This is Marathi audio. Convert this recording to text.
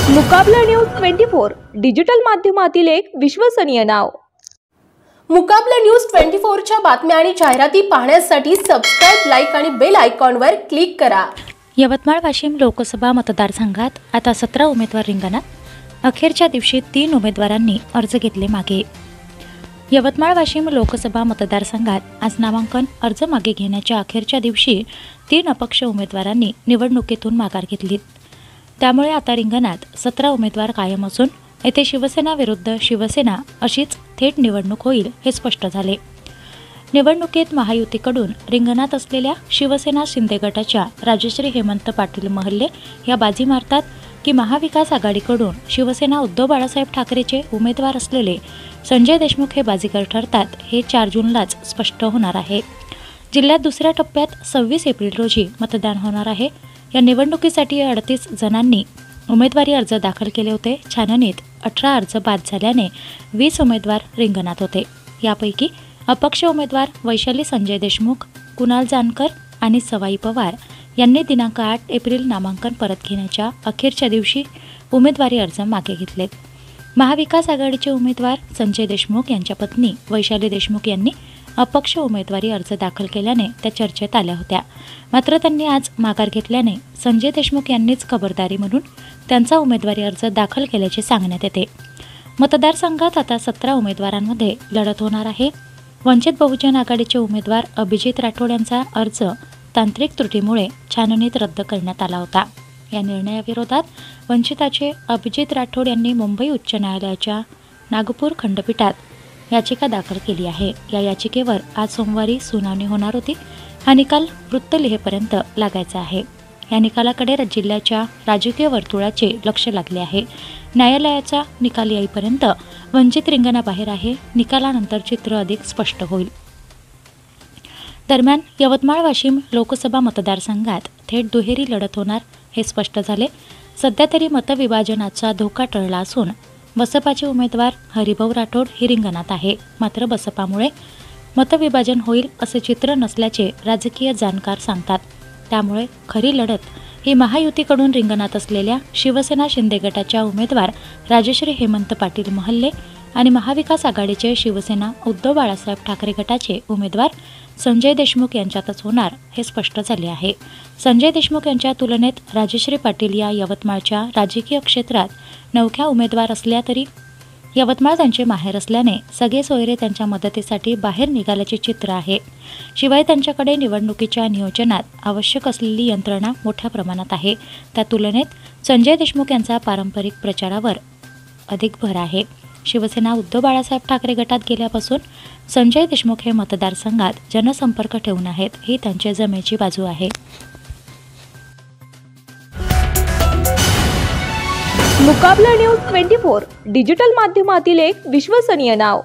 मुकाबला न्यूज 24 डिजिटल माध्यमातील एक विश्वसनीय नाव। मुकाबला न्यूज 24 च्या बातम्या आणि जाहिराती पाहण्यासाठी सबस्क्राइब, लाईक आणि बेल आयकॉनवर क्लिक करा। यवतमाळ वाशिम लोकसभा मतदारसंघात आता 17 उमेदवार रिंगणात। अखेरच्या दिवशी 3 उमेदवारांनी अर्ज घेतले मागे। यवतमाळ वाशिम लोकसभा मतदारसंघात आज नामांकन अर्ज मागे घेण्याच्या अखेरच्या दिवशी 3 अपक्ष उमेदवारांनी निवडणुकीतून माघार घेतली। त्यामुळे आता रिंगणात 17 उमेदवार कायम असून येथे शिवसेना विरुद्ध शिवसेना अशीच थेट निवडणूक होईल हे स्पष्ट झाले। निवडणुकीत महायुतीकडून रिंगणात असलेल्या शिवसेना शिंदे गटाच्या राजश्री हेमंत पाटील महल्ले या बाजी मारतात की महाविकास आघाडीकडून शिवसेना उद्धव बाळासाहेब ठाकरेचे उमेदवार असलेले संजय देशमुख हे बाजीगर ठरतात हे 4 जूनलाच स्पष्ट होणार आहे। जिल्ह्यात दुसऱ्या टप्प्यात 26 एप्रिल रोजी मतदान होणार आहे। या निवडणुकीसाठी 38 जणांनी उमेदवारी अर्ज दाखल केले होते। छाननीत 18 अर्ज बाद झाल्याने 20 उमेदवार रिंगणात होते। यापैकी अपक्ष उमेदवार वैशाली संजय देशमुख, कुणाल जानकर आणि सवाई पवार यांनी दिनांक 8 एप्रिल नामांकन परत घेण्याच्या अखेरच्या दिवशी उमेदवारी अर्ज मागे घेतलेत। महाविकास आघाडीचे उमेदवार संजय देशमुख यांच्या पत्नी वैशाली देशमुख यांनी अपक्ष उमेदवारी अर्ज दाखल केल्याने त्या चर्चेत आल्या होत्या। मात्र त्यांनी आज माघार घेतल्याने संजय देशमुख यांनीच खबरदारी म्हणून त्यांचा उमेदवारी अर्ज दाखल केल्याचे सांगण्यात येते। मतदारसंघात आता 17 उमेदवारांमध्ये लढत होणार आहे। वंचित बहुजन आघाडीचे उमेदवार अभिजित राठोड यांचा अर्ज तांत्रिक त्रुटीमुळे छाननीत रद्द करण्यात आला होता। या निर्णयाविरोधात वंचिताचे अभिजित राठोड यांनी मुंबई उच्च न्यायालयाच्या नागपूर खंडपीठात याचिका दाखल केली आहे। या याचिकेवर आज सोमवारी सुनावणी होणार होती। हा निकाल वृत्तलेखेपर्यंत लागायचा आहे। या निकालाकडे जिल्ह्याच्या राजकीय वर्तुळाचे लक्ष लागले आहे। न्यायालयाचा निकाल येईपर्यंत वंचित रिंगणाबाहेर आहे। निकालानंतर चित्र अधिक स्पष्ट होईल। दरम्यान यवतमाळ वाशिम लोकसभा मतदारसंघात थेट दुहेरी लढत होणार हे स्पष्ट झाले। सध्या तरी मतविभाजनाचा धोका टळला असून बसपाचे उमेदवार हरिभाऊ राठोड हे रिंगणात आहे। मात्र बसपामुळे मतविभाजन होईल असे चित्र नसल्याचे राजकीय जाणकार सांगतात। त्यामुळे खरी लढत ही महायुतीकडून रिंगणात असलेल्या शिवसेना शिंदे गटाच्या उमेदवार राजश्री हेमंत पाटील महल्ले आणि महाविकास आघाडीचे शिवसेना उद्धव बाळासाहेब ठाकरे गटाचे उमेदवार संजय देशमुख यांच्यातच होणार हे स्पष्ट झाले आहे। संजय देशमुख यांच्या तुलनेत राजश्री पाटील या यवतमाळच्या राजकीय क्षेत्रात नवख्या उमेदवार असल्या तरी यवतमाळ त्यांचे माहेर असल्याने सगळे सोयरे त्यांच्या मदतीसाठी बाहेर निघाल्याचे चित्र आहे। शिवाय त्यांच्याकडे निवडणुकीच्या नियोजनात आवश्यक असलेली यंत्रणा मोठ्या प्रमाणात आहे। त्या तुलनेत संजय देशमुख यांचा पारंपरिक प्रचारावर अधिक भर आहे। शिवसेना उद्धव बाळासाहेब ठाकरे गटात गेल्यापासून संजय देशमुख हे मतदारसंघात जनसंपर्क ठेवून आहेत ही त्यांची जमेची बाजू आहे। मुकाबला न्यूज 24 डिजिटल माध्यमातील एक विश्वसनीय नाव।